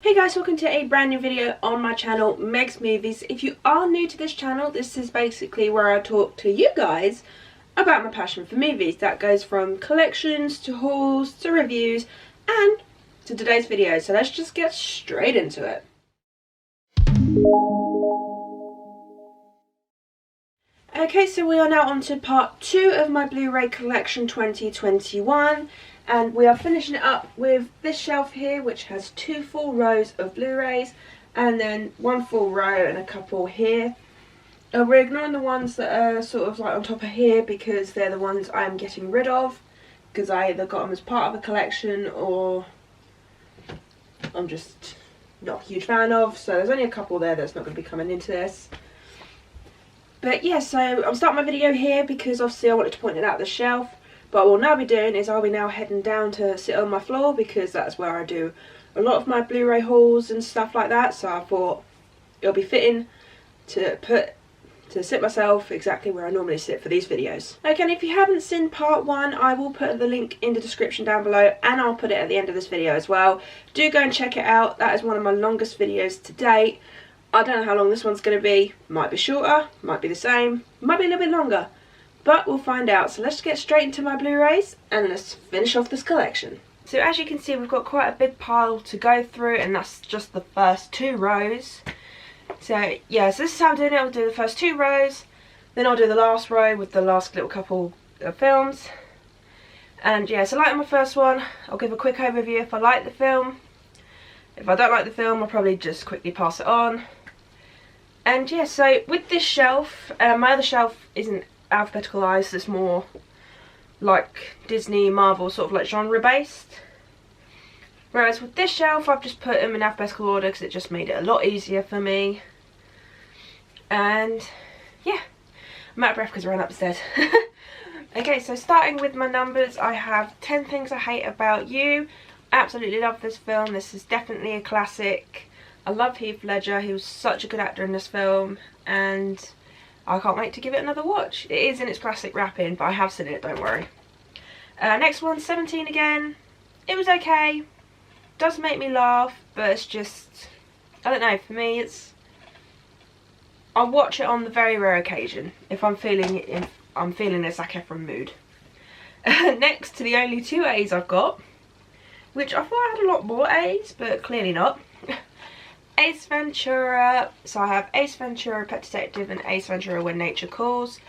Hey guys, welcome to a brand new video on my channel, Meg's Movies. If you are new to this channel, this is basically where I talk to you guys about my passion for movies. That goes from collections to hauls to reviews and to today's video. So let's just get straight into it. Okay, so we are now on to part 2 of my Blu Ray Collection 2021. And we are finishing it up with this shelf here, which has 2 full rows of Blu-rays and then 1 full row and a couple here. We're ignoring the ones that are sort of like on top of here because they're the ones I'm getting rid of, because I either got them as part of a collection or I'm just not a huge fan of. So there's only a couple there that's not going to be coming into this. But yeah, so I'm starting my video here because obviously I wanted to point it out the shelf. But what we'll now be doing is I'll be now heading down to sit on my floor because that's where I do a lot of my Blu-ray hauls and stuff like that. So I thought it'll be fitting to sit myself exactly where I normally sit for these videos. Okay, and if you haven't seen part 1, I will put the link in the description down below and I'll put it at the end of this video as well. Do go and check it out. That is one of my longest videos to date. I don't know how long this one's going to be. Might be shorter, might be the same, might be a little bit longer. But we'll find out. So let's get straight into my Blu-rays and let's finish off this collection. So as you can see, we've got quite a big pile to go through, and that's just the first 2 rows. So yeah, so this is how I'm doing it. I'll do the first 2 rows, then I'll do the last row with the last little couple of films. And yeah, so like on my first one, I'll give a quick overview if I like the film. If I don't like the film, I'll probably just quickly pass it on. And yeah, so with this shelf, my other shelf isn't alphabetical eyes, it's more like Disney, Marvel, sort of like genre based. Whereas with this shelf, I've just put them in alphabetical order because it just made it a lot easier for me. And yeah, I'm out of breath because I ran upstairs. Okay, so starting with my numbers, I have 10 Things I Hate About You. Absolutely love this film. This is definitely a classic. I love Heath Ledger. He was such a good actor in this film, and I can't wait to give it another watch. It is in its plastic wrapping, but I have seen it, don't worry. Next one, 17 again. It was okay. Does make me laugh, but it's just, I don't know, for me it's, I'll watch it on the very rare occasion if I'm feeling a Zac Efron mood. Next to the only 2 A's I've got, which I thought I had a lot more A's, but clearly not. Ace Ventura. So I have Ace Ventura, Pet Detective, and Ace Ventura, When Nature Calls.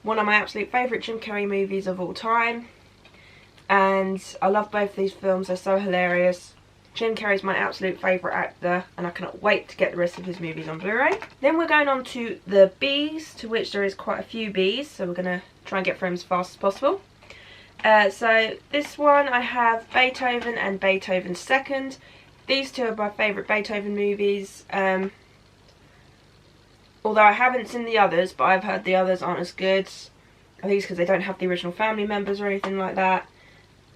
One of my absolute favourite Jim Carrey movies of all time. And I love both these films, they're so hilarious. Jim Carrey's my absolute favourite actor, and I cannot wait to get the rest of his movies on Blu-ray. Then we're going on to the B's, to which there is quite a few B's, so we're going to try and get through them as fast as possible. So this one I have Beethoven and Beethoven Second. These 2 are my favourite Beethoven movies, although I haven't seen the others, but I've heard the others aren't as good. I think it's because they don't have the original family members or anything like that.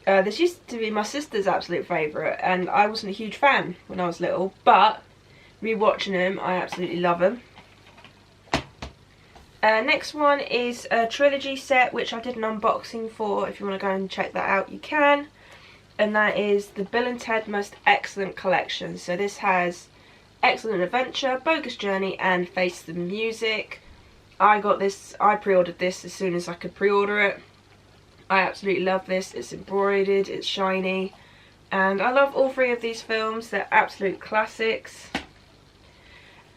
This used to be my sister's absolute favourite, and I wasn't a huge fan when I was little, but rewatching them, I absolutely love them. Next one is a trilogy set, which I did an unboxing for. If you want to go and check that out, you can. And that is the Bill and Ted Most Excellent Collection. So this has Excellent Adventure, Bogus Journey, and Face the Music. I got this, I pre-ordered this as soon as I could pre-order it. I absolutely love this. It's embroidered, it's shiny, and I love all 3 of these films. They're absolute classics.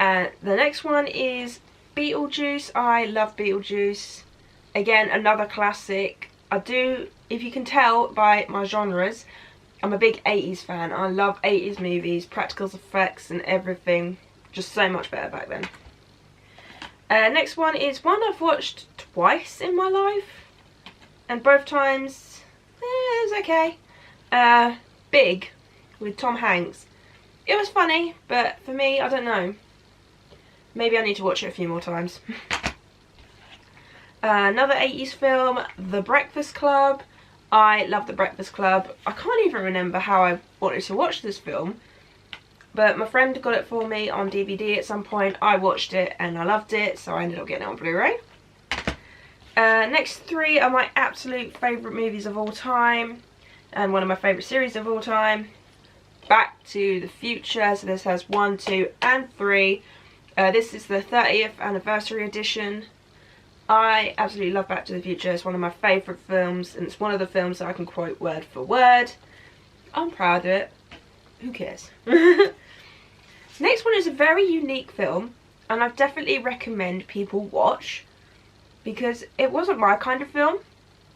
And the next one is Beetlejuice. I love Beetlejuice. Again, another classic. I do, if you can tell by my genres, I'm a big 80s fan. I love 80s movies, practical effects and everything. Just so much better back then. Next one is one I've watched twice in my life, and both times it was okay. Big, with Tom Hanks. It was funny, but for me, I don't know. Maybe I need to watch it a few more times. Another 80s film, The Breakfast Club. I love The Breakfast Club. I can't even remember how I wanted to watch this film, but my friend got it for me on DVD at some point. I watched it and I loved it, so I ended up getting it on Blu-ray. Next 3 are my absolute favourite movies of all time, and one of my favourite series of all time. Back to the Future. So this has 1, 2 and 3. This is the 30th anniversary edition. I absolutely love Back to the Future. It's one of my favourite films, and it's one of the films that I can quote word for word. I'm proud of it. Who cares? Next one is a very unique film, and I definitely recommend people watch, because it wasn't my kind of film,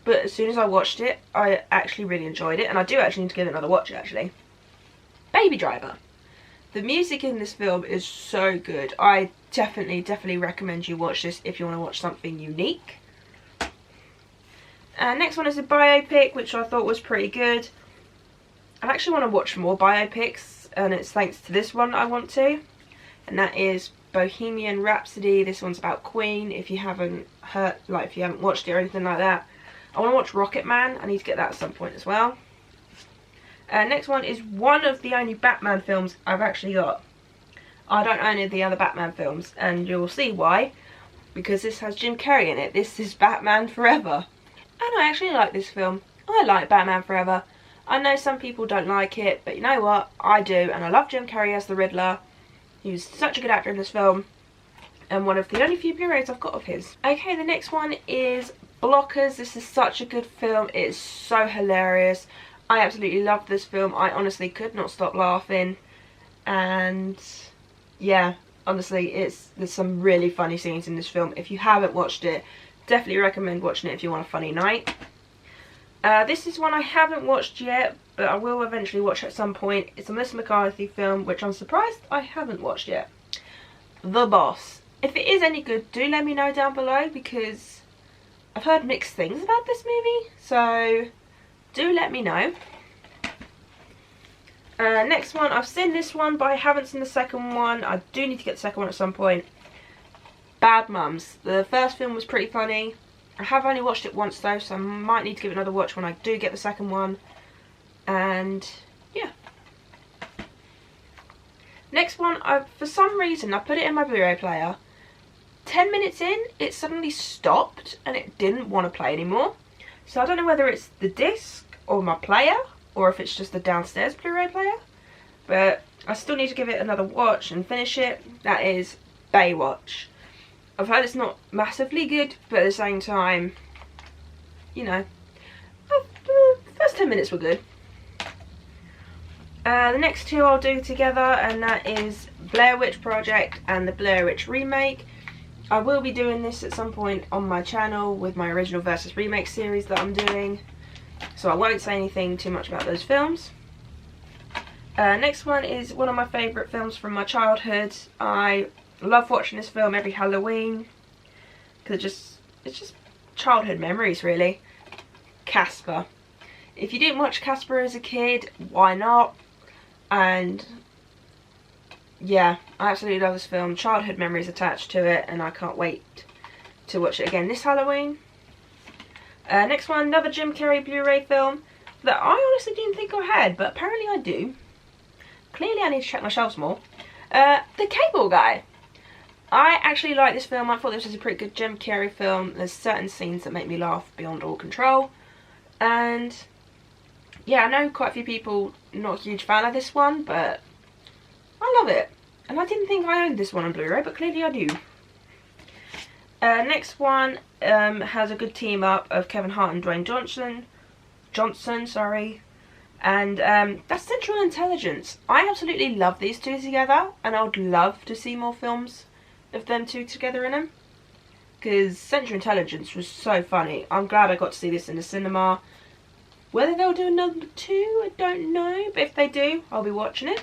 but as soon as I watched it, I actually really enjoyed it, and I do actually need to give it another watch actually. Baby Driver. The music in this film is so good. I definitely recommend you watch this if you want to watch something unique. Next one is a biopic, which I thought was pretty good. I actually want to watch more biopics, and it's thanks to this one I want to. And that is Bohemian Rhapsody. This one's about Queen. If you haven't heard, like if you haven't watched it or anything like that. I want to watch Rocket Man. I need to get that at some point as well. Next one is one of the only Batman films I've actually got. I don't own any of the other Batman films, and you'll see why. Because this has Jim Carrey in it. This is Batman Forever. And I actually like this film. I like Batman Forever. I know some people don't like it, but you know what? I do, and I love Jim Carrey as the Riddler. He was such a good actor in this film. And one of the only few Blu-rays I've got of his. Okay, the next one is Blockers. This is such a good film. It's so hilarious. I absolutely love this film. I honestly could not stop laughing. And yeah, honestly, there's some really funny scenes in this film. If you haven't watched it, definitely recommend watching it if you want a funny night. This is one I haven't watched yet, but I will eventually watch at some point. It's a Melissa McCarthy film, which I'm surprised I haven't watched yet. The Boss. If it is any good, do let me know down below, because I've heard mixed things about this movie, so do let me know. Next one, I've seen this one, but I haven't seen the second one. I do need to get the second one at some point. Bad Mums. The first film was pretty funny. I have only watched it once though, so I might need to give it another watch when I do get the second one. And yeah. Next one, for some reason I put it in my Blu-ray player. 10 minutes in, it suddenly stopped and it didn't want to play anymore. So I don't know whether it's the disc or my player, or if it's just the downstairs Blu-ray player. But I still need to give it another watch and finish it. That is Baywatch. I've heard it's not massively good, but at the same time, you know, the first 10 minutes were good. The next two I'll do together, and that is Blair Witch Project and the Blair Witch Remake. I will be doing this at some point on my channel with my original versus remake series that I'm doing, so I won't say anything too much about those films. Next one is one of my favourite films from my childhood. I love watching this film every Halloween because it's just childhood memories really. Casper. If you didn't watch Casper as a kid, why not? And yeah, I absolutely love this film. Childhood memories attached to it, and I can't wait to watch it again this Halloween. Next one, another Jim Carrey Blu-ray film that I honestly didn't think I had, but apparently I do. Clearly I need to check my shelves more. The Cable Guy. I actually like this film. I thought this was a pretty good Jim Carrey film. There's certain scenes that make me laugh beyond all control. And yeah, I know quite a few people not a huge fan of this one, but I love it. And I didn't think I owned this one on Blu-ray, but clearly I do. Next one has a good team up of Kevin Hart and Dwayne Johnson, sorry. And that's Central Intelligence. I absolutely love these two together, and I would love to see more films of them two together in them, because Central Intelligence was so funny. I'm glad I got to see this in the cinema. Whether they'll do another two, I don't know, but if they do, I'll be watching it.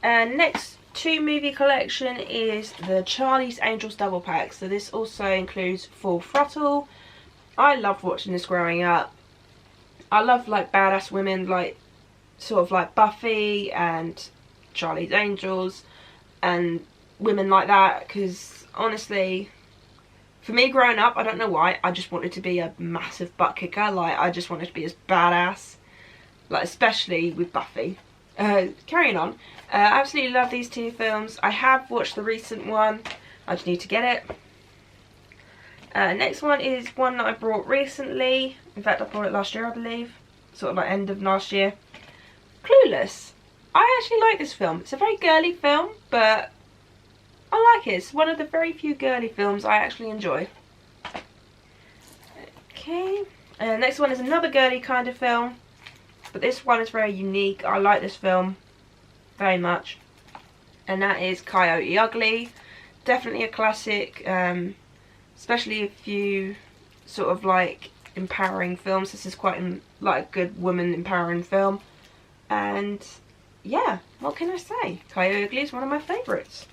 And next two movie collection is the Charlie's Angels double pack. So this also includes Full Throttle. I loved watching this growing up. I love like badass women, like sort of like Buffy and Charlie's Angels and women like that, because honestly, for me growing up, I don't know why, I just wanted to be a massive butt kicker. Like, I just wanted to be as badass, like especially with Buffy. Carrying on, I absolutely love these two films. I have watched the recent one, I just need to get it. Next one is one that I brought recently. In fact, I brought it last year, I believe, sort of like end of last year. Clueless. I actually like this film. It's a very girly film, but I like it. It's one of the very few girly films I actually enjoy. Okay, and next one is another girly kind of film, but this one is very unique. I like this film very much, and that is Coyote Ugly. Definitely a classic, especially if you sort of like empowering films. This is quite like a good woman empowering film, and yeah, what can I say? Coyote Ugly is one of my favourites.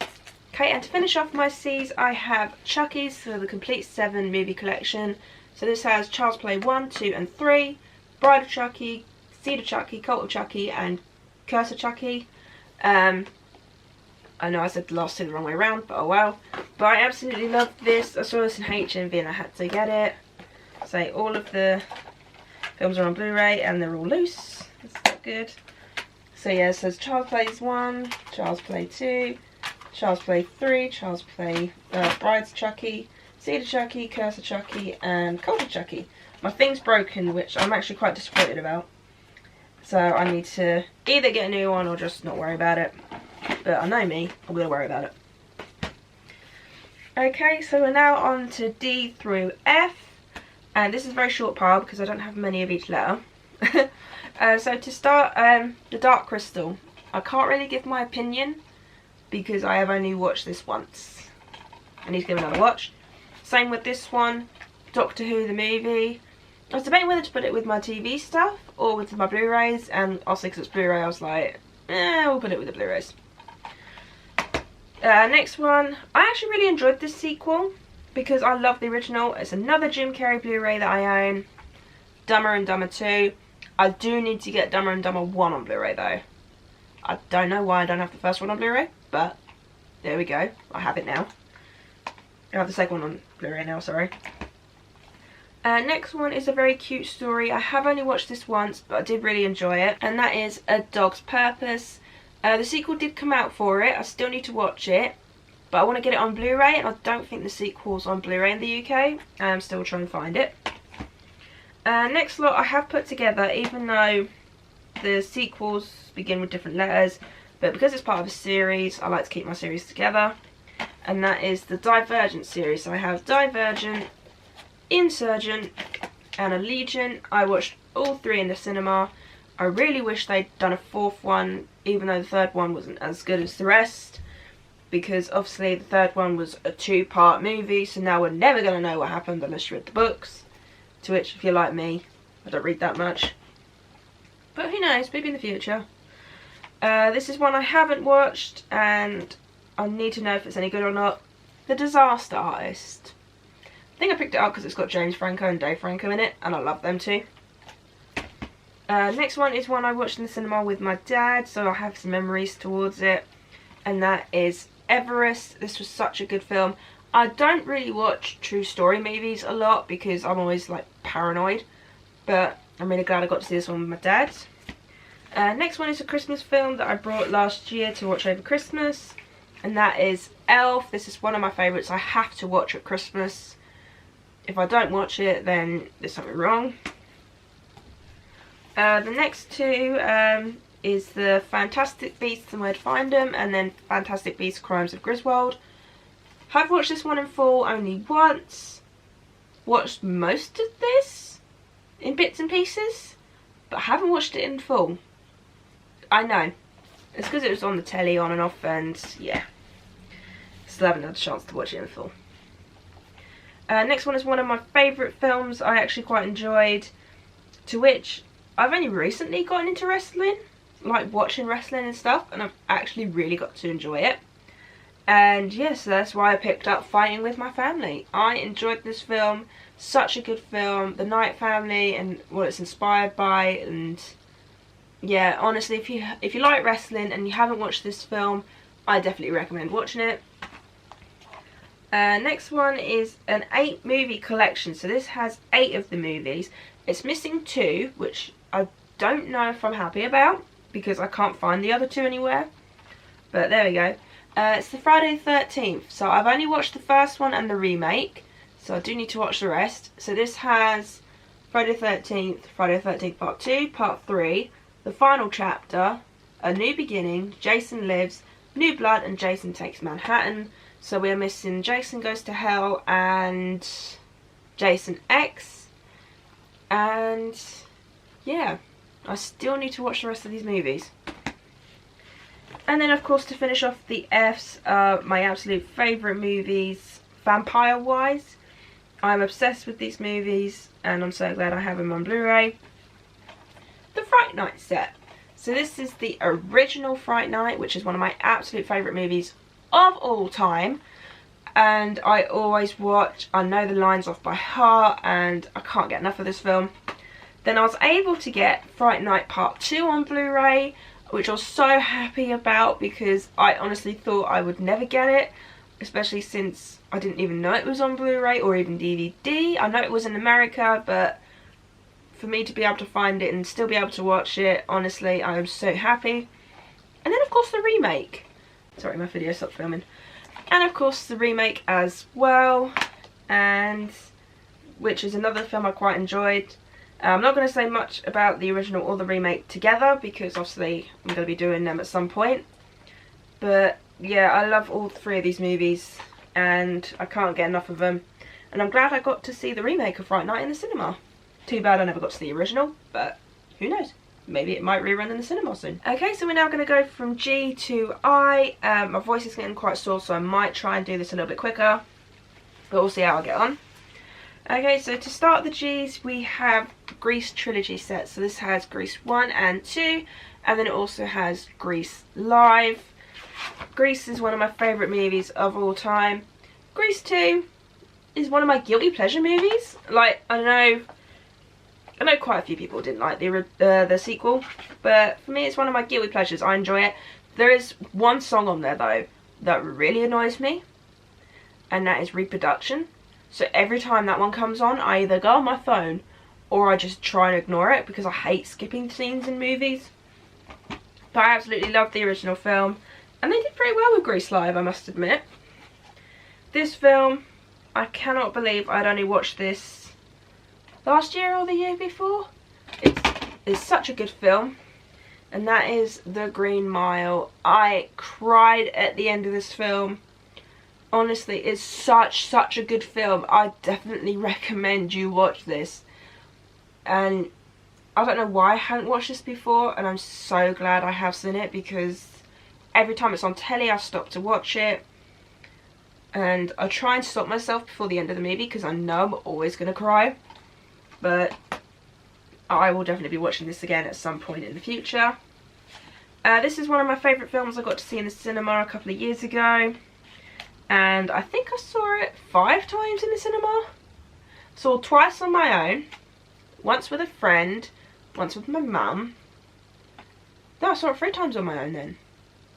Okay, and to finish off my C's, I have Chucky's for the complete 7 movie collection. So this has Child's Play 1, 2 and 3, Bride of Chucky, Seed of Chucky, Cult of Chucky and Curse of Chucky. I know I said the last two the wrong way around, but oh well. But I absolutely love this. I saw this in HMV and I had to get it. So all of the films are on Blu-ray and they're all loose. That's not good. So yeah, it says Child's Play 1, Child's Play 2, Child's Play 3, Child's Play Bride's Chucky, Seed of Chucky, Curse of Chucky and Cult of Chucky. My thing's broken, which I'm actually quite disappointed about. So I need to either get a new one or just not worry about it. But I know me, I'm going to worry about it. Okay, so we're now on to D through F. And this is a very short pile because I don't have many of each letter. So to start, The Dark Crystal. I can't really give my opinion because I have only watched this once. I need to give another watch. Same with this one, Doctor Who the movie. I was debating whether to put it with my TV stuff or with my Blu-rays, and also because it's Blu-ray I was like, we'll put it with the Blu-rays. Next one, I actually really enjoyed this sequel because I love the original. It's another Jim Carrey Blu-ray that I own, Dumber and Dumber 2. I do need to get Dumber and Dumber 1 on Blu-ray though. I don't know why I don't have the first one on Blu-ray, but there we go, I have it now. I have the second one on Blu-ray now, sorry. Next one is a very cute story. I have only watched this once, but I did really enjoy it. And that is A Dog's Purpose. The sequel did come out for it. I still need to watch it. But I want to get it on Blu-ray, and I don't think the sequel's on Blu-ray in the UK. I'm still trying to find it. Next lot I have put together, even though the sequels begin with different letters. But because it's part of a series, I like to keep my series together. And that is the Divergent series. So I have Divergent, Insurgent and Allegiant. I watched all 3 in the cinema. I really wish they'd done a 4th one, even though the 3rd one wasn't as good as the rest, because obviously the 3rd one was a 2-part movie, so now we're never going to know what happened unless you read the books, to which, if you're like me, I don't read that much, but who knows, maybe in the future. This is one I haven't watched and I need to know if it's any good or not. The Disaster Artist. I think I picked it up because it's got James Franco and Dave Franco in it, and I love them too. Next one is one I watched in the cinema with my dad, so I have some memories towards it, and that is Everest. This was such a good film. I don't really watch true story movies a lot because I'm always like paranoid, but I'm really glad I got to see this one with my dad. Next one is a Christmas film that I brought last year to watch over Christmas, and that is Elf. This is one of my favourites. I have to watch at Christmas. If I don't watch it, then there's something wrong. The next 2 is the Fantastic Beasts and Where to Find Them, and then Fantastic Beasts: Crimes of Griswold. I've watched this one in full only once. Watched most of this in bits and pieces, but I haven't watched it in full. I know. It's because it was on the telly on and off, and yeah. Still haven't had a chance to watch it in full. Next one is one of my favourite films I actually quite enjoyed, to which I've only recently gotten into wrestling, like watching wrestling and stuff, and I've actually really got to enjoy it. And yes, that's why I picked up Fighting With My Family. I enjoyed this film, such a good film, the Knight family and what it's inspired by, and yeah, honestly, if you like wrestling and you haven't watched this film, I definitely recommend watching it. Next one is an 8 movie collection, so this has 8 of the movies. It's missing 2, which I don't know if I'm happy about because I can't find the other 2 anywhere, but there we go. It's the Friday the 13th, so I've only watched the first one and the remake, so I do need to watch the rest. So this has Friday the 13th, Friday the 13th Part 2, Part 3, The Final Chapter, A New Beginning, Jason Lives, New Blood, and Jason Takes Manhattan. So we are missing Jason Goes to Hell and Jason X. And yeah, I still need to watch the rest of these movies. And then of course, to finish off the Fs, my absolute favourite movies, vampire wise. I'm obsessed with these movies and I'm so glad I have them on Blu-ray. The Fright Night set. So this is the original Fright Night, which is one of my absolute favourite movies of all time. And I always watch, I know the lines off by heart and I can't get enough of this film. Then I was able to get Fright Night Part 2 on Blu-ray, which I was so happy about because I honestly thought I would never get it, especially since I didn't even know it was on Blu-ray or even DVD. I know it was in America, but for me to be able to find it and still be able to watch it, honestly, I am so happy. And then of course the remake. Sorry, my video stopped filming. And of course the remake as well, and which is another film I quite enjoyed. I'm not going to say much about the original or the remake together because obviously I'm going to be doing them at some point. But yeah, I love all three of these movies and I can't get enough of them. And I'm glad I got to see the remake of Fright Night in the cinema. Too bad I never got to see the original, but who knows? Maybe it might rerun in the cinema soon. Okay, so we're now going to go from G to I. My voice is getting quite sore, so I might try and do this a little bit quicker. But we'll see how I get on. Okay, so to start the G's, we have Grease Trilogy set. So this has Grease 1 and 2, and then it also has Grease Live. Grease is one of my favourite movies of all time. Grease 2 is one of my guilty pleasure movies. Like, I know quite a few people didn't like the sequel, but for me it's one of my guilty pleasures. I enjoy it. There is one song on there though that really annoys me, and that is Reproduction. So every time that one comes on, I either go on my phone or I just try and ignore it because I hate skipping scenes in movies. But I absolutely love the original film, and they did pretty well with Grease Live, I must admit. This film, I cannot believe I'd only watched this last year or the year before. It's such a good film, and that is The Green Mile. I cried at the end of this film. Honestly, it's such a good film. I definitely recommend you watch this. And I don't know why I hadn't watched this before, and I'm so glad I have seen it because every time it's on telly I stop to watch it. And I try and stop myself before the end of the movie because I know I'm always going to cry. But I will definitely be watching this again at some point in the future. This is one of my favourite films I got to see in the cinema a couple of years ago. And I think I saw it 5 times in the cinema. Saw twice on my own. Once with a friend. Once with my mum. No, I saw it 3 times on my own then.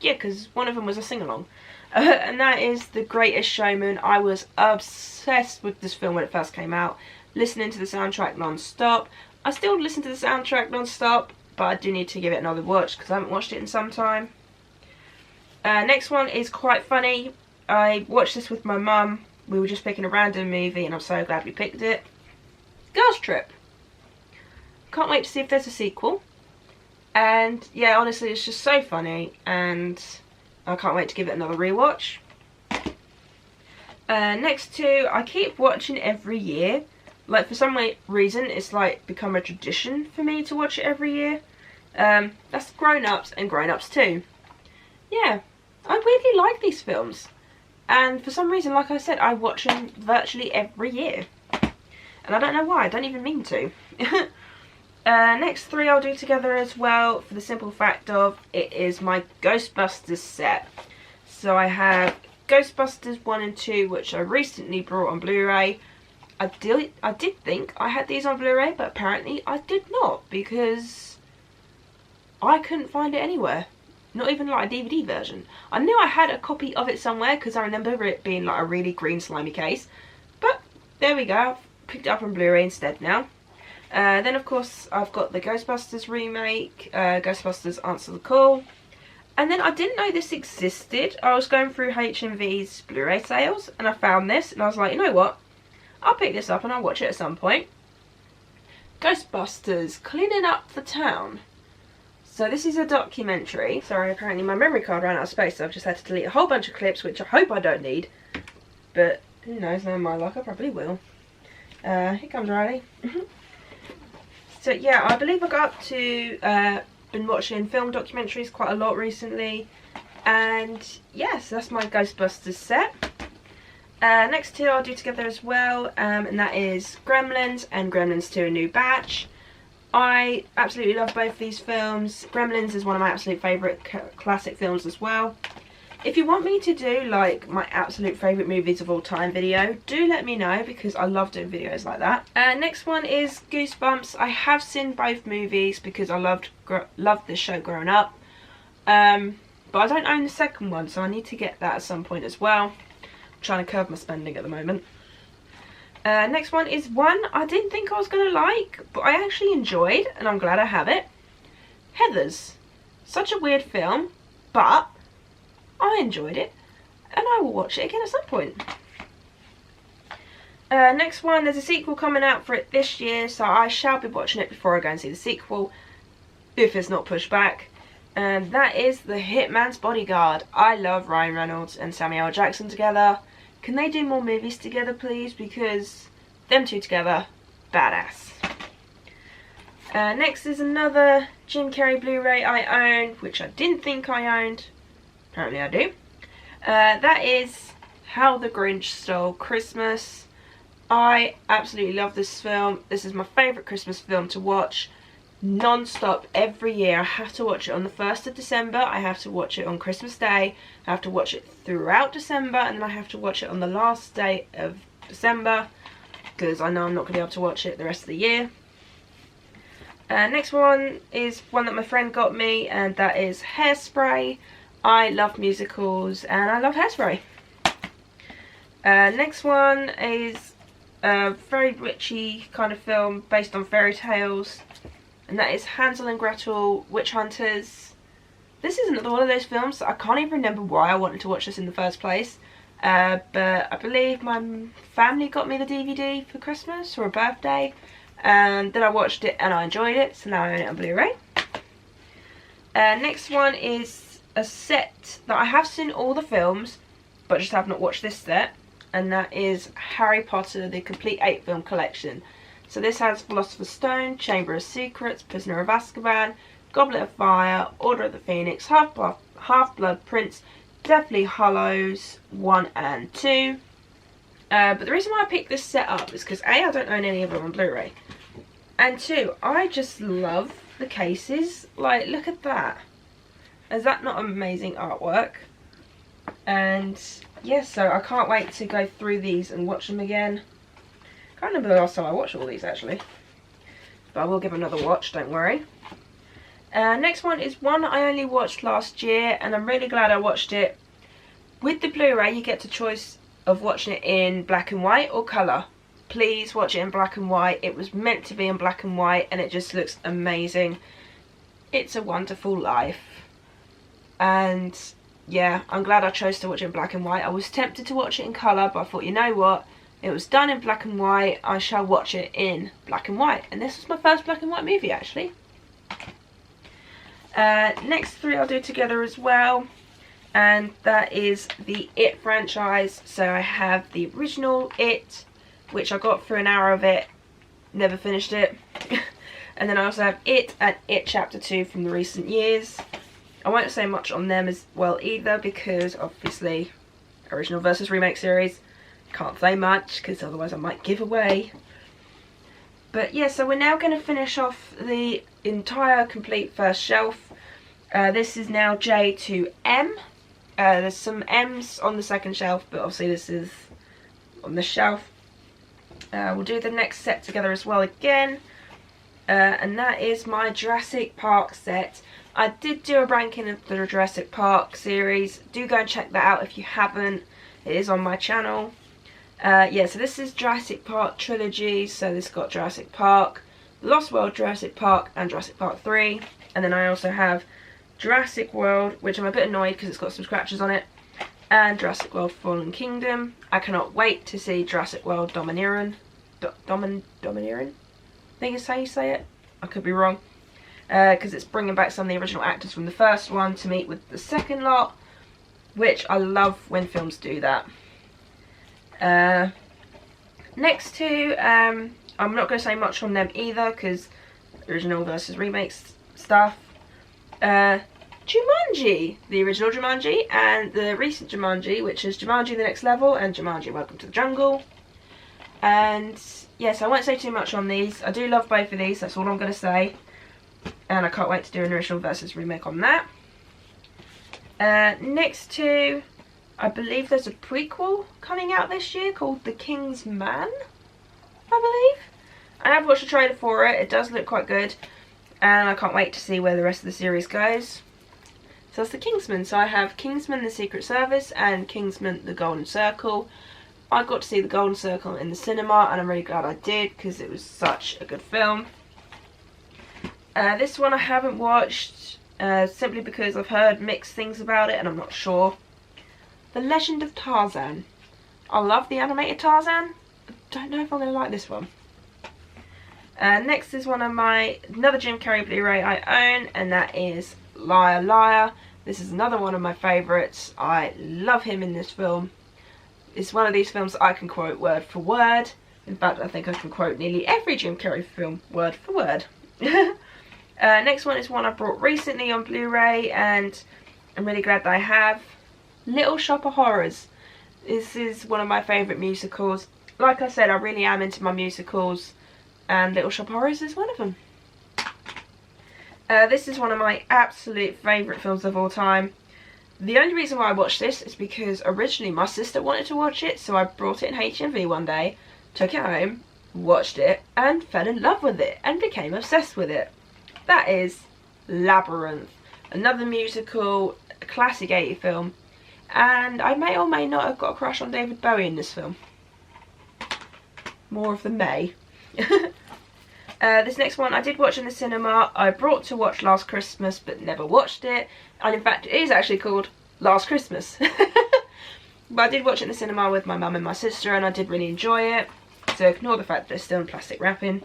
Yeah, because one of them was a sing-along. And that is The Greatest Showman. I was obsessed with this film when it first came out. Listening to the soundtrack non-stop. I still listen to the soundtrack non-stop, but I do need to give it another watch because I haven't watched it in some time. Next one is quite funny. I watched this with my mum. We were just picking a random movie and I'm so glad we picked it. Girls Trip. Can't wait to see if there's a sequel. And yeah, honestly, it's just so funny and I can't wait to give it another rewatch. Next two, I keep watching every year. Like, for some reason, it's like become a tradition for me to watch it every year. That's Grown Ups and Grown Ups 2. Yeah, I really like these films. And for some reason, like I said, I watch them virtually every year. And I don't know why, I don't even mean to. Next 3 I'll do together as well, for the simple fact of it is my Ghostbusters set. So I have Ghostbusters 1 and 2, which I recently brought on Blu-ray. I did think I had these on Blu-ray, but apparently I did not, because I couldn't find it anywhere. Not even like a DVD version. I knew I had a copy of it somewhere, because I remember it being like a really green slimy case. But there we go, I've picked it up on Blu-ray instead now. Then of course I've got the Ghostbusters remake, Ghostbusters Answer the Call. And then I didn't know this existed. I was going through HMV's Blu-ray sales and I found this and I was like, you know what? I'll pick this up and I'll watch it at some point. Ghostbusters Cleaning Up the Town. So this is a documentary. Sorry, apparently my memory card ran out of space, so I've just had to delete a whole bunch of clips, which I hope I don't need. But who knows, no my luck, I probably will. Here comes Riley. So yeah, I believe I got up to been watching film documentaries quite a lot recently. And yes, that's my Ghostbusters set. Next two I'll do together as well, and that is Gremlins and Gremlins 2 A New Batch. I absolutely love both these films. Gremlins is one of my absolute favourite classic films as well. If you want me to do like my absolute favourite movies of all time video, do let me know, because I love doing videos like that. Next one is Goosebumps. I have seen both movies because I loved this show growing up. But I don't own the second one, so I need to get that at some point as well. I'm trying to curb my spending at the moment. Next one is one I didn't think I was going to like, but I actually enjoyed, and I'm glad I have it. Heathers. Such a weird film, but I enjoyed it, and I will watch it again at some point. Next one, there's a sequel coming out for it this year, so I shall be watching it before I go and see the sequel, if it's not pushed back. And that is The Hitman's Bodyguard. I love Ryan Reynolds and Samuel L. Jackson together. Can they do more movies together, please? Because them two together, badass. Next is another Jim Carrey Blu-ray I own, which I didn't think I owned. Apparently I do. That is How the Grinch Stole Christmas. I absolutely love this film. This is my favourite Christmas film to watch non-stop every year. I have to watch it on the 1st of December, I have to watch it on Christmas Day, I have to watch it throughout December, and then I have to watch it on the last day of December, because I know I'm not going to be able to watch it the rest of the year. Next one is one that my friend got me, and that is Hairspray. I love musicals and I love Hairspray. Next one is a very witchy kind of film based on fairy tales, and that is Hansel and Gretel Witch Hunters. This isn't one of those films that I can't even remember why I wanted to watch this in the first place, but I believe my family got me the DVD for Christmas or a birthday, and then I watched it and I enjoyed it, so now I own it on Blu-ray. Next one is a set that I have seen all the films but just have not watched this set, and that is Harry Potter The Complete 8 Film Collection. So this has Philosopher's Stone, Chamber of Secrets, Prisoner of Azkaban, Goblet of Fire, Order of the Phoenix, Half-Blood Prince, Deathly Hallows 1 and 2. But the reason why I picked this set up is because A, I don't own any of them on Blu-ray, and 2, I just love the cases. Like, look at that. Is that not amazing artwork? And yeah, so I can't wait to go through these and watch them again. Can't remember the last time I watched all these actually, but I will give another watch, don't worry. Next one is one I only watched last year, and I'm really glad I watched it. With the Blu-ray you get the choice of watching it in black and white or colour. Please watch it in black and white. It was meant to be in black and white and it just looks amazing. It's a Wonderful Life. And yeah, I'm glad I chose to watch it in black and white. I was tempted to watch it in colour, but I thought, you know what? It was done in black and white, I shall watch it in black and white. And this was my first black and white movie actually. Next three I'll do together as well, and that is the It franchise. So I have the original It, which I got through an hour of it, never finished it. And then I also have It and It Chapter 2 from the recent years. I won't say much on them as well either, because obviously original versus remake series, can't say much because otherwise I might give away. But yeah, so we're now going to finish off the entire complete first shelf. This is now J to M. There's some M's on the second shelf, but obviously this is on the shelf. We'll do the next set together as well again. And that is my Jurassic Park set. I did do a ranking of the Jurassic Park series. Do go and check that out if you haven't. It is on my channel. Yeah, so this is Jurassic Park trilogy. So this got Jurassic Park, Lost World, Jurassic Park, and Jurassic Park 3. And then I also have Jurassic World, which I'm a bit annoyed because it's got some scratches on it, and Jurassic World Fallen Kingdom. I cannot wait to see Jurassic World Domineering. Domineering? I think is how you say it. I could be wrong. because it's bringing back some of the original actors from the first one to meet with the second lot, which I love when films do that. Next two, I'm not going to say much on them either, because original versus remakes stuff. Jumanji, the original Jumanji, and the recent Jumanji, which is Jumanji The Next Level and Jumanji Welcome to the Jungle. And yes, I won't say too much on these. I do love both of these, that's all I'm going to say. And I can't wait to do an original versus remake on that. Next two, I believe there's a prequel coming out this year called The King's Man, I believe. I have watched a trailer for it, it does look quite good. And I can't wait to see where the rest of the series goes. So that's the Kingsman. So I have Kingsman The Secret Service and Kingsman The Golden Circle. I got to see The Golden Circle in the cinema and I'm really glad I did because it was such a good film. This one I haven't watched simply because I've heard mixed things about it and I'm not sure. The Legend of Tarzan. I love the animated Tarzan. I don't know if I'm going to like this one. Next is another Jim Carrey Blu-ray I own, and that is Liar Liar. This is another one of my favourites. I love him in this film. It's one of these films that I can quote word for word. In fact, I think I can quote nearly every Jim Carrey film word for word. Next one is one I brought recently on Blu-ray, and I'm really glad that I have. Little Shop of Horrors. This is one of my favourite musicals. Like I said, I really am into my musicals. And Little Shop of Horrors is one of them. This is one of my absolute favourite films of all time. The only reason why I watched this is because originally my sister wanted to watch it, so I brought it in HMV one day, took it home, watched it, and fell in love with it, and became obsessed with it. That is Labyrinth. Another musical, a classic 80s film, and I may or may not have got a crush on David Bowie in this film. More of the may. This next one I did watch in the cinema. I brought to watch last Christmas but never watched it, and in fact it is actually called Last Christmas. But I did watch it in the cinema with my mum and my sister and I did really enjoy it, so ignore the fact that it's still in plastic wrapping.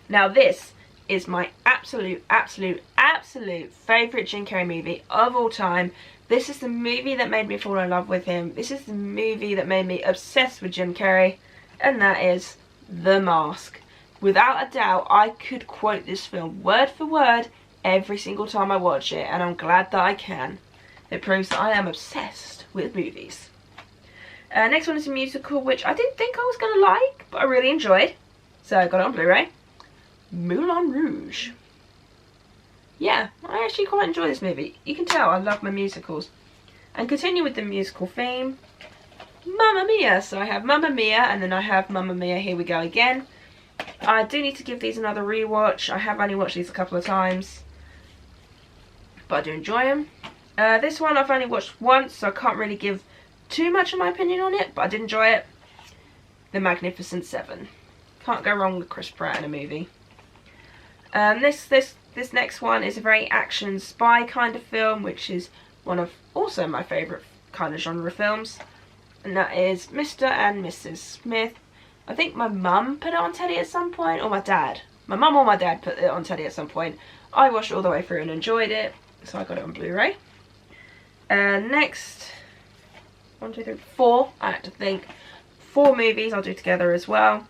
Now this is my absolute favourite Jim Carrey movie of all time. This is the movie that made me fall in love with him. This is the movie that made me obsessed with Jim Carrey, and that is The Mask. Without a doubt, I could quote this film word for word every single time I watch it, and I'm glad that I can. It proves that I am obsessed with movies. Next one is a musical which I didn't think I was going to like, but I really enjoyed. So I got it on Blu-ray. Moulin Rouge. Yeah, I actually quite enjoy this movie. You can tell I love my musicals. And continue with the musical theme. Mamma Mia. So I have Mamma Mia and then I have Mamma Mia Here We Go Again. I do need to give these another rewatch. I have only watched these a couple of times, but I do enjoy them. This one I've only watched once, so I can't really give too much of my opinion on it, but I did enjoy it. The Magnificent Seven. Can't go wrong with Chris Pratt in a movie. This next one is a very action spy kind of film, which is one of also my favourite kind of genre films, and that is Mr. and Mrs. Smith. I think my mum put it on telly at some point, or my dad. My mum or my dad put it on telly at some point. I watched it all the way through and enjoyed it, so I got it on Blu-ray. Next, 1, 2, 3, 4, I had to think. 4 movies I'll do together as well.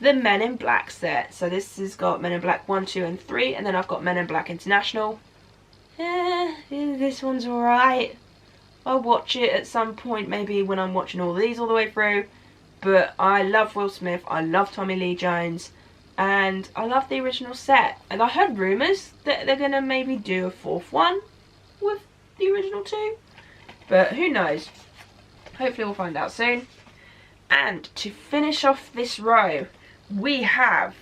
The Men in Black set. So this has got Men in Black 1, 2 and 3, and then I've got Men in Black International. This one's alright. I'll watch it at some point, maybe when I'm watching all these all the way through. But I love Will Smith, I love Tommy Lee Jones, and I love the original set. And I heard rumours that they're going to maybe do a 4th one with the original 2. But who knows. Hopefully we'll find out soon. And to finish off this row, we have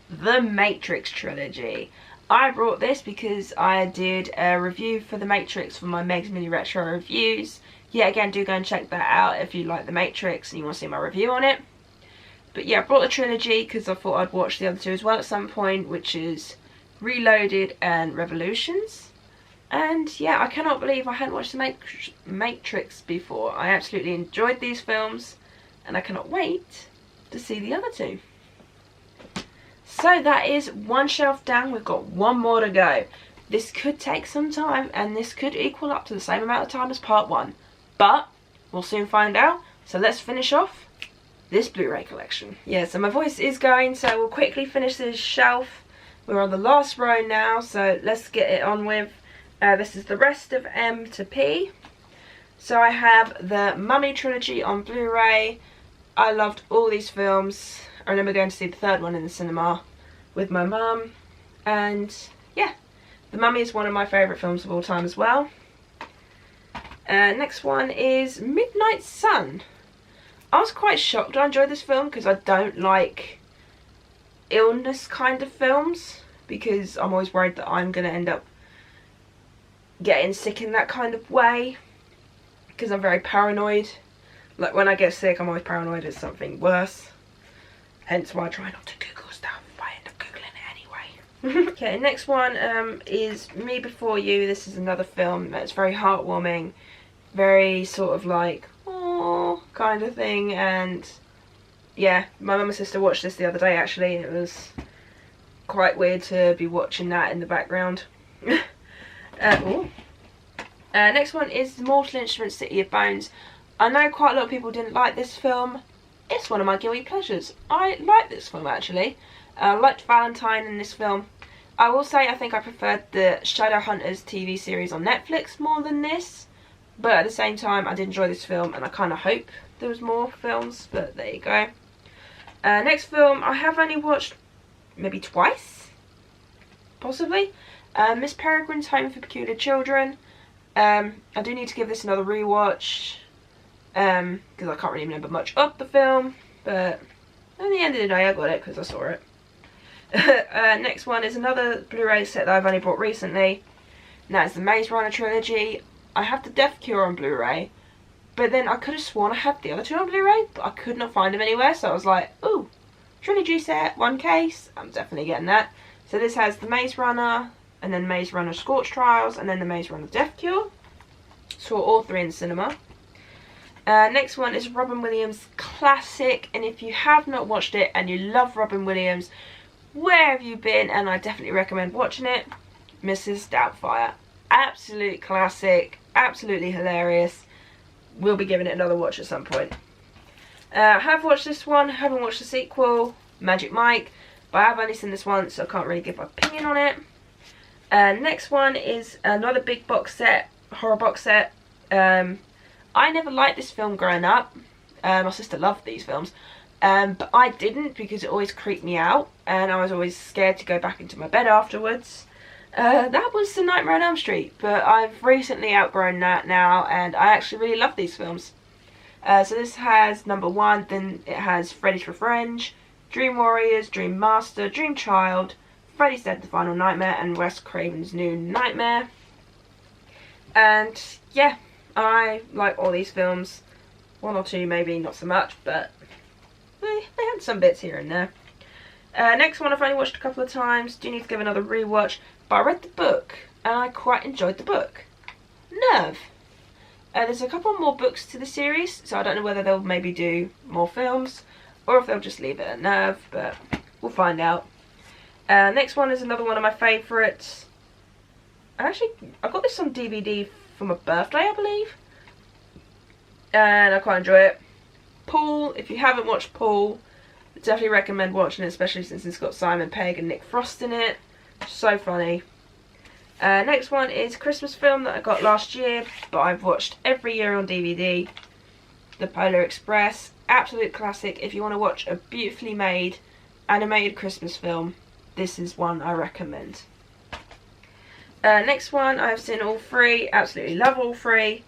the Matrix trilogy. I brought this because I did a review for the Matrix for my Meg's Mini Retro Reviews. Yeah, again, do go and check that out if you like the Matrix and you want to see my review on it. But yeah, I brought the trilogy because I thought I'd watch the other 2 as well at some point, which is Reloaded and Revolutions. And yeah, I cannot believe I hadn't watched the Matrix before. I absolutely enjoyed these films and I cannot wait to see the other 2. So that is one shelf down. We've got one more to go. This could take some time, and this could equal up to the same amount of time as part 1. But we'll soon find out. So let's finish off this Blu-ray collection. Yeah, so my voice is going, so we'll quickly finish this shelf. We're on the last row now, so let's get it on with. This is the rest of M to P. So I have the Mummy trilogy on Blu-ray. I loved all these films. I remember going to see the third one in the cinema with my mum. And yeah, The Mummy is one of my favourite films of all time as well. Next one is Midnight Sun. I was quite shocked I enjoyed this film because I don't like illness kind of films, because I'm always worried that I'm going to end up getting sick in that kind of way, because I'm very paranoid. Like when I get sick, I'm always paranoid it's something worse. Hence why I try not to Google stuff, but I end up Googling it anyway. Okay, next one is Me Before You. This is another film that's very heartwarming, very sort of like, oh, kind of thing. And yeah, my mum and sister watched this the other day actually, and it was quite weird to be watching that in the background. Next one is Mortal Instruments City of Bones. I know quite a lot of people didn't like this film. It's one of my guilty pleasures. I like this film actually. I liked Valentine in this film. I will say I think I preferred the Shadowhunters TV series on Netflix more than this. But at the same time, I did enjoy this film, and I kind of hope there was more films, but there you go. Next film I have only watched maybe twice, possibly. Miss Peregrine's Home for Peculiar Children. I do need to give this another rewatch, because I can't really remember much of the film, but at the end of the day I got it because I saw it. Next one is another Blu-ray set that I've only bought recently, and that is the Maze Runner trilogy. I have the Death Cure on Blu-ray, but then I could have sworn I had the other two on Blu-ray, but I could not find them anywhere, so I was like, ooh, trilogy set, one case, I'm definitely getting that. So this has the Maze Runner, and then Maze Runner Scorch Trials, and then the Maze Runner Death Cure. Saw all three in the cinema. Next one is Robin Williams' classic, and if you have not watched it and you love Robin Williams, where have you been? And I definitely recommend watching it. Mrs. Doubtfire. Absolute classic, absolutely hilarious. We'll be giving it another watch at some point. I have watched this one, haven't watched the sequel, Magic Mike, but I have only seen this once, so I can't really give my opinion on it. Next one is another big box set, horror box set. I never liked this film growing up. My sister loved these films, but I didn't, because it always creeped me out, and I was always scared to go back into my bed afterwards. That was The Nightmare on Elm Street, but I've recently outgrown that now, and I actually really love these films. So this has number 1, then it has Freddy's Revenge, Dream Warriors, Dream Master, Dream Child, Freddy's Dead: The Final Nightmare, and Wes Craven's New Nightmare. And yeah, I like all these films. One or two maybe not so much, but they had some bits here and there. Next one I've only watched a couple of times, do need to give another rewatch, but I read the book and I quite enjoyed the book. Nerve. There's a couple more books to the series, so I don't know whether they'll maybe do more films or if they'll just leave it at Nerve, but we'll find out. Next one is another one of my favourites. I got this on DVD for my birthday, I believe, and I quite enjoy it. Paul, if you haven't watched Paul, I definitely recommend watching it, especially since it's got Simon Pegg and Nick Frost in it. So funny. Next one is a Christmas film that I got last year, but I've watched every year on DVD. The Polar Express. Absolute classic. If you want to watch a beautifully made animated Christmas film, this is one I recommend. Next one, I've seen all three. Absolutely love all three.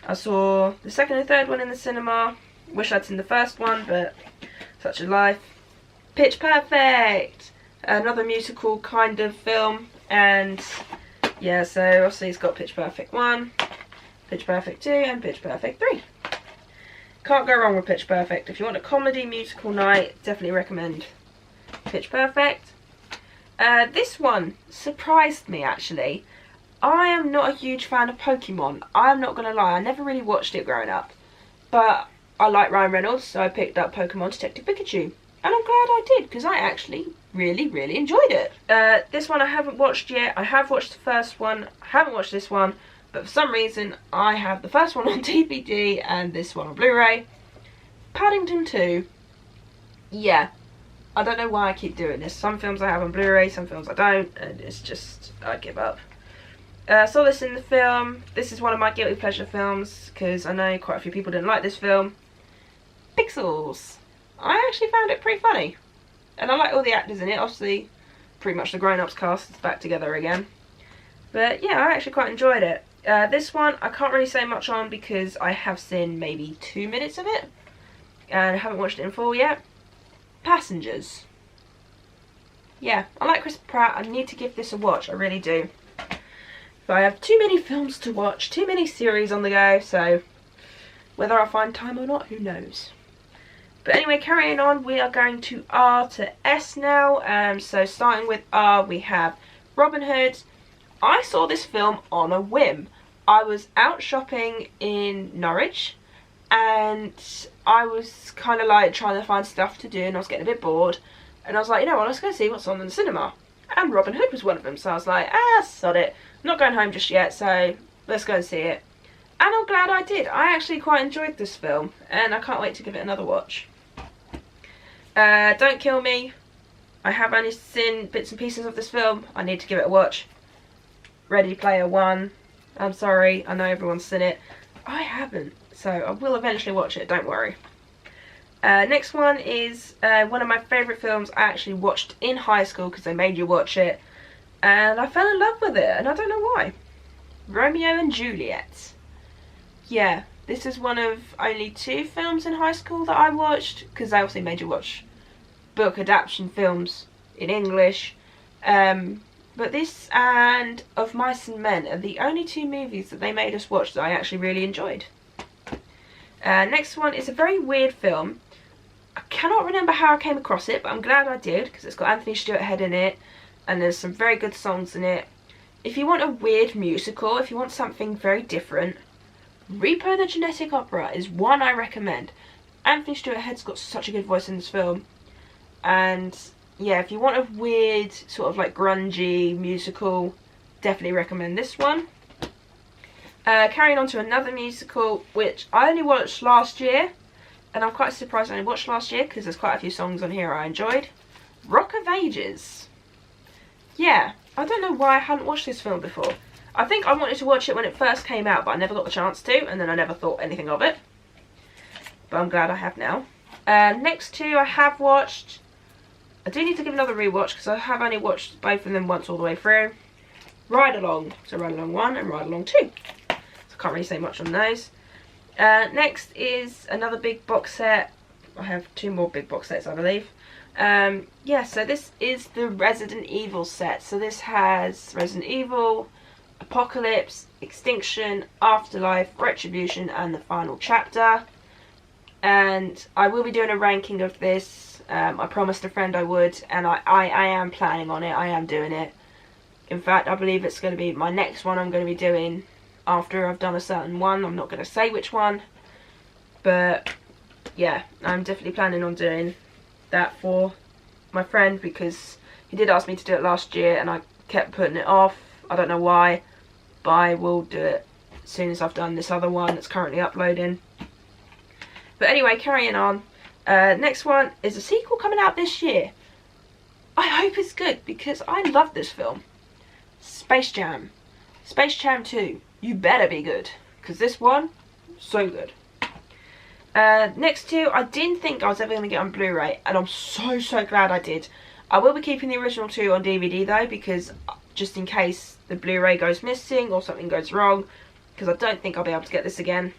I saw the second and third one in the cinema. Wish I'd seen the first one, but such a life. Pitch Perfect. Another musical kind of film, and yeah, so obviously it's got Pitch Perfect 1, Pitch Perfect 2 and Pitch Perfect 3. Can't go wrong with Pitch Perfect. If you want a comedy musical night, definitely recommend Pitch Perfect. This one surprised me actually. I am not a huge fan of Pokemon. I'm not going to lie, I never really watched it growing up. But I like Ryan Reynolds, so I picked up Pokemon Detective Pikachu. and I'm glad I did, because I actually really enjoyed it. This one I haven't watched yet. I have watched the first one. I haven't watched this one, but for some reason I have the first one on DVD and this one on Blu-ray. Paddington 2. Yeah, I don't know why I keep doing this. Some films I have on Blu-ray, some films I don't, and it's just, I give up. Saw this in the film. This is one of my guilty pleasure films, because I know quite a few people didn't like this film. Pixels. I actually found it pretty funny. And I like all the actors in it. Obviously, pretty much the grown-ups cast is back together again. But yeah, I actually quite enjoyed it. This one, I can't really say much on because I have seen maybe 2 minutes of it. And I haven't watched it in full yet. Passengers. Yeah, I like Chris Pratt. I need to give this a watch. I really do. But I have too many films to watch. Too many series on the go. So, whether I find time or not, who knows. But anyway, carrying on, we are going to R to S now. So starting with R, we have Robin Hood. I saw this film on a whim. I was out shopping in Norwich, and I was kind of like trying to find stuff to do, and I was getting a bit bored. And I was like, you know what, let's go see what's on in the cinema. And Robin Hood was one of them, so I was like, sod it. I'm not going home just yet, so let's go and see it. And I'm glad I did. I actually quite enjoyed this film, and I can't wait to give it another watch. Don't Kill Me. I have only seen bits and pieces of this film. I need to give it a watch. Ready Player One. I'm sorry, I know everyone's seen it. I haven't, so I will eventually watch it, don't worry. Next one is one of my favourite films I actually watched in high school because they made you watch it. And I fell in love with it, and I don't know why. Romeo and Juliet. Yeah, this is one of only 2 films in high school that I watched, because they obviously made you watch book adaptation films in English. But this and Of Mice and Men are the only 2 movies that they made us watch that I actually really enjoyed. Next one is a very weird film. I cannot remember how I came across it, but I'm glad I did, because it's got Anthony Stewart Head in it, and there's some very good songs in it. If you want a weird musical, if you want something very different, Repo the Genetic Opera is one I recommend. Anthony Stewart Head's got such a good voice in this film. And yeah, if you want a weird, sort of like grungy musical, definitely recommend this one. Carrying on to another musical, which I only watched last year. And I'm quite surprised I only watched last year, because there's quite a few songs on here I enjoyed. Rock of Ages. Yeah, I don't know why I hadn't watched this film before. I think I wanted to watch it when it first came out, but I never got the chance to, and then I never thought anything of it. But I'm glad I have now. Next 2 I have watched. I do need to give another rewatch, because I have only watched both of them once all the way through. Ride Along. So Ride Along 1 and Ride Along 2. So I can't really say much on those. Next is another big box set. I have 2 more big box sets, I believe. Yeah, so this is the Resident Evil set. So this has Resident Evil, Apocalypse, Extinction, Afterlife, Retribution, and the final chapter. And I will be doing a ranking of this. I promised a friend I would, and I am planning on it. I am doing it. In fact, I believe it's going to be my next one I'm going to be doing after I've done a certain one. I'm not going to say which one. But yeah, I'm definitely planning on doing that for my friend, because he did ask me to do it last year and I kept putting it off. I don't know why, but I will do it as soon as I've done this other one that's currently uploading. But anyway, carrying on. Next one is a sequel coming out this year. I hope it's good, because I love this film. Space Jam. Space Jam 2. You better be good, because this one, so good. Next 2, I didn't think I was ever going to get on Blu-ray, and I'm so glad I did. I will be keeping the original 2 on DVD though, because just in case the Blu-ray goes missing or something goes wrong, because I don't think I'll be able to get this again.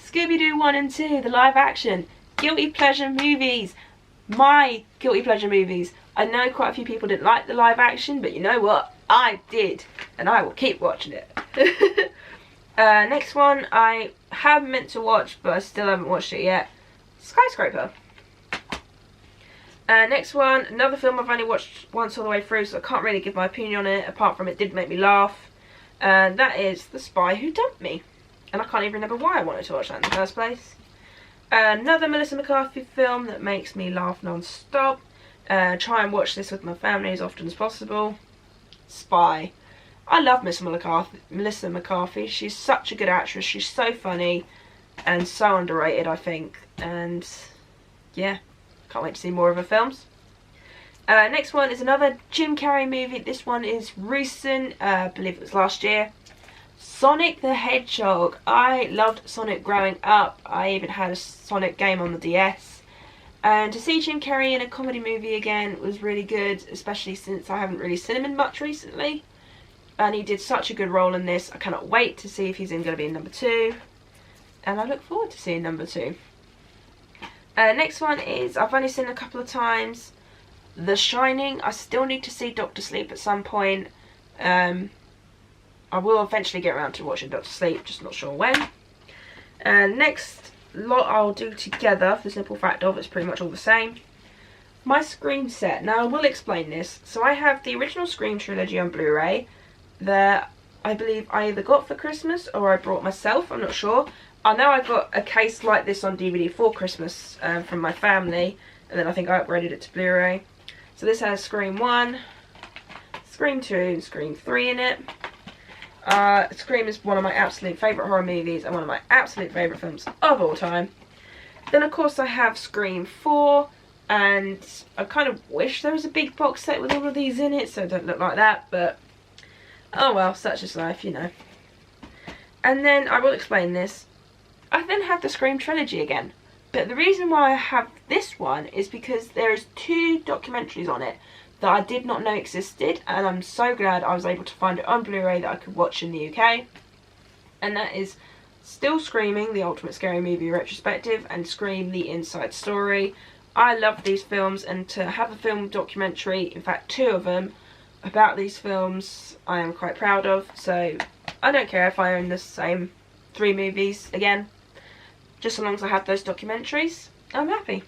Scooby-Doo 1 and 2, the live action. Guilty pleasure movies. My guilty pleasure movies. I know quite a few people didn't like the live action, but you know what? I did, and I will keep watching it. Next one I have meant to watch, but I still haven't watched it yet. Skyscraper. Next one, another film I've only watched once all the way through, so I can't really give my opinion on it, apart from it did make me laugh. And that is The Spy Who Dumped Me. And I can't even remember why I wanted to watch that in the first place. Another Melissa McCarthy film that makes me laugh non-stop. Try and watch this with my family as often as possible. Spy. I love Melissa McCarthy. She's such a good actress. She's so funny and so underrated, I think. And yeah, can't wait to see more of her films. Next one is another Jim Carrey movie. This one is recent. I believe it was last year. Sonic the Hedgehog. I loved Sonic growing up. I even had a Sonic game on the DS. And to see Jim Carrey in a comedy movie again was really good, especially since I haven't really seen him in much recently. And he did such a good role in this. I cannot wait to see if he's going to be in number 2. And I look forward to seeing number 2. Next one is, I've only seen a couple of times, The Shining. I still need to see Doctor Sleep at some point. I will eventually get around to watching Doctor Sleep, just not sure when. And next lot I'll do together, for the simple fact of it's pretty much all the same. My Scream set. Now I will explain this. So I have the original Scream trilogy on Blu-ray that I believe I either got for Christmas or I brought myself, I'm not sure. I know I got a case like this on DVD for Christmas from my family, and then I think I upgraded it to Blu-ray. So this has Scream 1, Scream 2 and Scream 3 in it. Scream is one of my absolute favourite horror movies and one of my absolute favourite films of all time. Then of course I have Scream 4, and I kind of wish there was a big box set with all of these in it so it don't look like that, but oh well, such is life, you know. And then I will explain this. I then have the Scream trilogy again, but the reason why I have this one is because there is 2 documentaries on it that I did not know existed, and I'm so glad I was able to find it on Blu-ray that I could watch in the UK. And that is Still Screaming, the Ultimate Scary Movie Retrospective, and Scream, the Inside Story. I love these films, and to have a film documentary, in fact 2 of them, about these films, I am quite proud of. So I don't care if I own the same 3 movies again, just so long as I have those documentaries, I'm happy.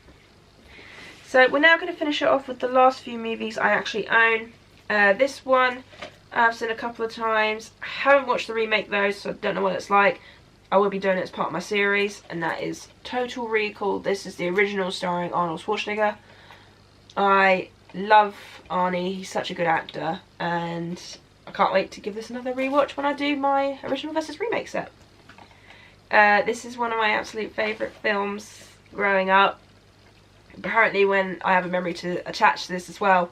So we're now going to finish it off with the last few movies I actually own. This one I've seen a couple of times. I haven't watched the remake though, so I don't know what it's like. I will be doing it as part of my series, and that is Total Recall. This is the original starring Arnold Schwarzenegger. I love Arnie, he's such a good actor, and I can't wait to give this another rewatch when I do my original versus remake set. This is one of my absolute favourite films growing up. Apparently, when I have a memory to attach to this as well,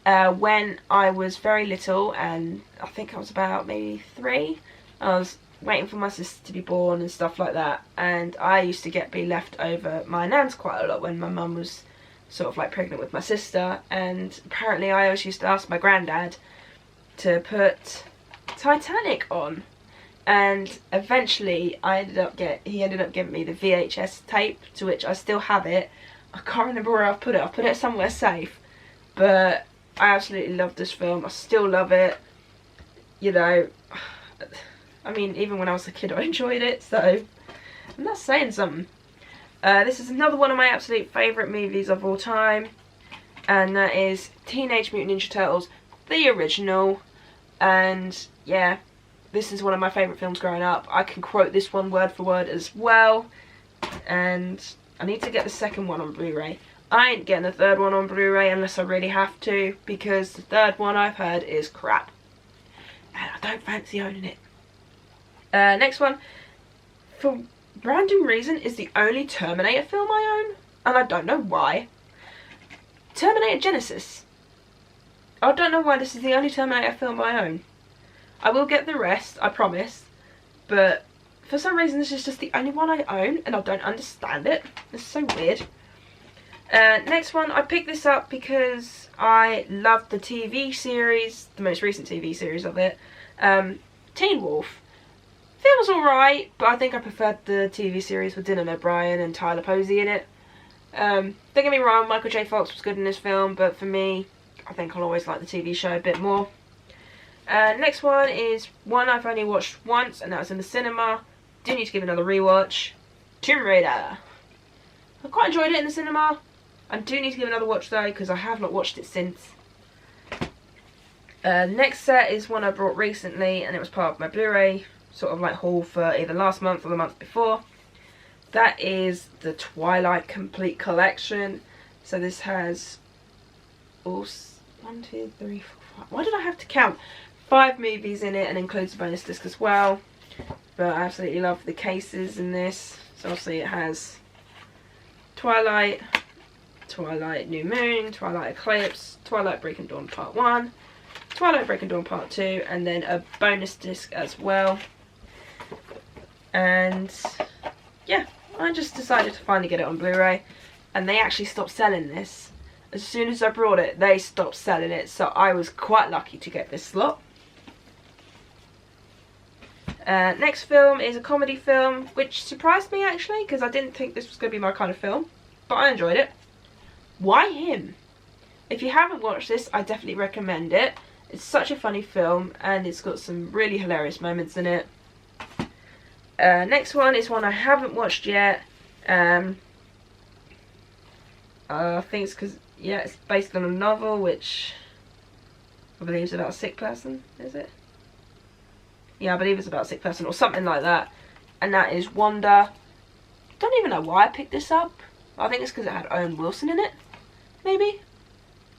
when I was very little, and I think I was about maybe 3, I was waiting for my sister to be born and stuff like that, and I used to be left over my nan's quite a lot when my mum was sort of like pregnant with my sister, and apparently I always used to ask my granddad to put Titanic on, and eventually he ended up giving me the VHS tape, to which I still have it. I can't remember where I've put it. I've put it somewhere safe, but I absolutely love this film. I still love it. You know, I mean, even when I was a kid I enjoyed it, so I'm not saying something. This is another one of my absolute favourite movies of all time, and that is Teenage Mutant Ninja Turtles, the original. And yeah, this is one of my favourite films growing up. I can quote this one word for word as well, and I need to get the second one on Blu-ray. I ain't getting the third one on Blu-ray unless I really have to, because the third one I've heard is crap, and I don't fancy owning it. Next one, for random reason, is the only Terminator film I own, and I don't know why. Terminator Genesis. I don't know why this is the only Terminator film I own. I will get the rest, I promise, but for some reason this is just the only one I own, and I don't understand it. It's so weird. Next one, I picked this up because I loved the TV series, the most recent TV series of it, Teen Wolf. Film was alright, but I think I preferred the TV series with Dylan O'Brien and Tyler Posey in it. Don't get me wrong, Michael J. Fox was good in this film, but for me, I think I'll always like the TV show a bit more. Next one is one I've only watched once, and that was in the cinema. Do need to give another rewatch. Tomb Raider. I quite enjoyed it in the cinema. I do need to give another watch though, because I have not watched it since. Next set is one I brought recently, and it was part of my Blu-ray sort of like haul for either last month or the month before. that is the Twilight Complete Collection. So this has all 1, 2, 3, 4, 5. Why did I have to count? 5 movies in it and includes a bonus disc as well. But I absolutely love the cases in this. So obviously it has Twilight, Twilight New Moon, Twilight Eclipse, Twilight Breaking Dawn Part 1, Twilight Breaking Dawn Part 2, and then a bonus disc as well. And yeah, I just decided to finally get it on Blu-ray, and they actually stopped selling this. As soon as I brought it, they stopped selling it, so I was quite lucky to get this slot. Next film is a comedy film, which surprised me actually, because I didn't think this was going to be my kind of film, but I enjoyed it. Why Him? If you haven't watched this, I definitely recommend it. It's such a funny film, and it's got some really hilarious moments in it. Next one is one I haven't watched yet. I think it's because, yeah, it's based on a novel, which I believe is about a sick person, is it? Yeah, I believe it's about a sick person or something like that. And that is Wanda. Don't even know why I picked this up. I think it's because it had Owen Wilson in it, maybe.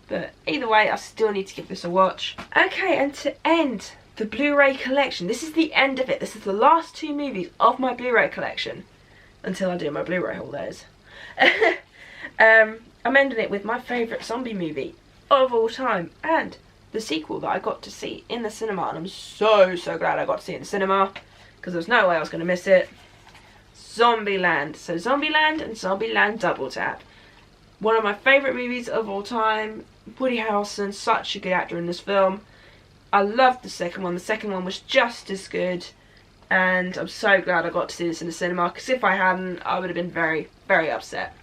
But either way, I still need to give this a watch. Okay, and to end the Blu-ray collection, this is the end of it. This is the last 2 movies of my Blu-ray collection. Until I do my Blu-ray haul, that is. I'm ending it with my favourite zombie movie of all time. And the sequel that I got to see in the cinema. And I'm so glad I got to see it in the cinema, because there's no way I was going to miss it. Zombieland. So Zombieland and Zombieland Double Tap. One of my favourite movies of all time. Woody Harrelson, such a good actor in this film. I loved the second one. The second one was just as good. And I'm so glad I got to see this in the cinema, because if I hadn't, I would have been very, very upset.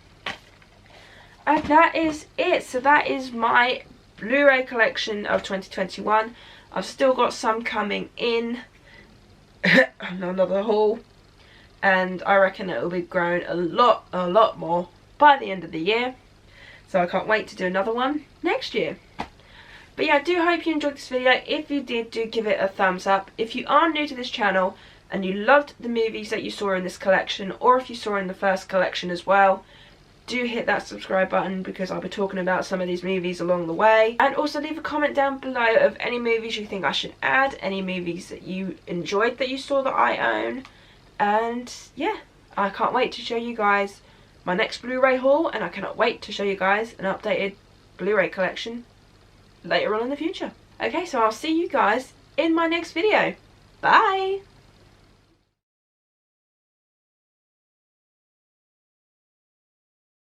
And that is it. So that is my Blu-ray collection of 2021. I've still got some coming in. Another haul. And I reckon it will be growing a lot more by the end of the year. So I can't wait to do another one next year. But yeah, I do hope you enjoyed this video. If you did, do give it a thumbs up. If you are new to this channel and you loved the movies that you saw in this collection, or if you saw in the first collection as well, do hit that subscribe button, because I'll be talking about some of these movies along the way. And also leave a comment down below of any movies you think I should add, any movies that you enjoyed that you saw that I own. And yeah, I can't wait to show you guys my next Blu-ray haul, and I cannot wait to show you guys an updated Blu-ray collection later on in the future. Okay, so I'll see you guys in my next video. Bye!